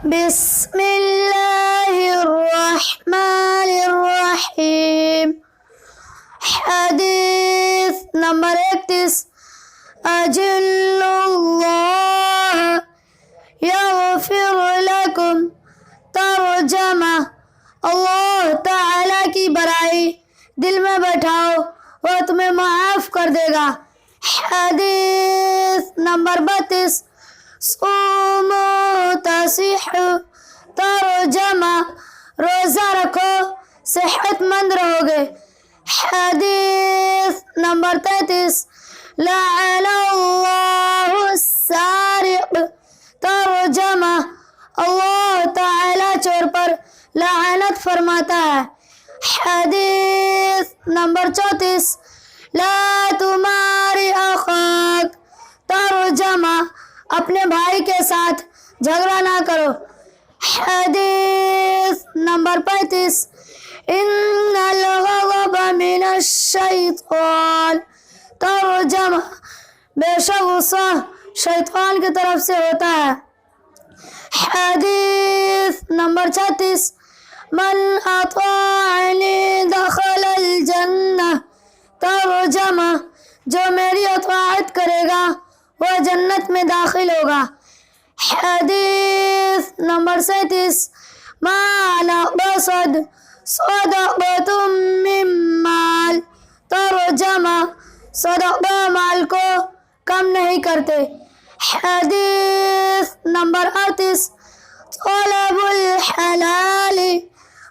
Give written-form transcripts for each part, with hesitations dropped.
بسم اللہ الرحمن الرحیم۔ حدیث نمبر 31، اجل اللہ یغفر لکم۔ ترجمہ: اللہ تعالیٰ کی بڑائی دل میں بیٹھاؤ، وہ تمہیں معاف کر دے گا۔ حدیث نمبر 32، صوموا تصحوا۔ ترجمہ: روزہ رکھو، صحت مند رہو گے۔ حدیث نمبر 33، لعن اللہ السارق۔ ترجمہ: اللہ تعالیٰ چور پر لعنت فرماتا ہے۔ حدیث نمبر 34، لا تماری اخاک۔ ترجمہ: اپنے بھائی کے ساتھ جھگڑا نہ کرو۔ حدیث نمبر 35، ان الغضب من الشیطان۔ ترجمہ: بے شک غصہ شیطان کی طرف سے ہوتا ہے۔ حدیث نمبر 36، من اطاعنی دخل الجنہ۔ ترجمہ: جو میری اطاعت کرے گا وہ جنت میں داخل ہوگا۔ حدیث نمبر 37، ما نقصت صدقۃ من مال۔ ترجمہ: صدقہ مال کو کم نہیں کرتے۔ حدیث نمبر 38، طلب الحلال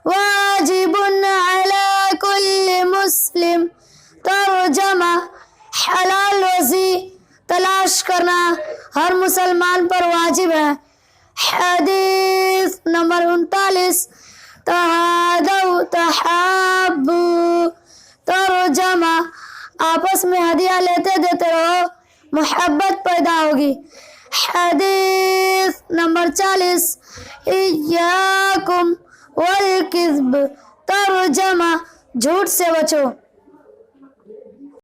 واجب علی کل مسلم۔ ترجمہ: حلال روزی تلاش کرنا ہر مسلمان پر واجب ہے۔ حدیث نمبر 39، تہادوا تحابوا۔ ترجمہ: آپس میں ہدیہ لیتے دیتے رہو، محبت پیدا ہوگی۔ حدیث نمبر 40، ایاکم والکذب۔ ترجمہ: جھوٹ سے بچو۔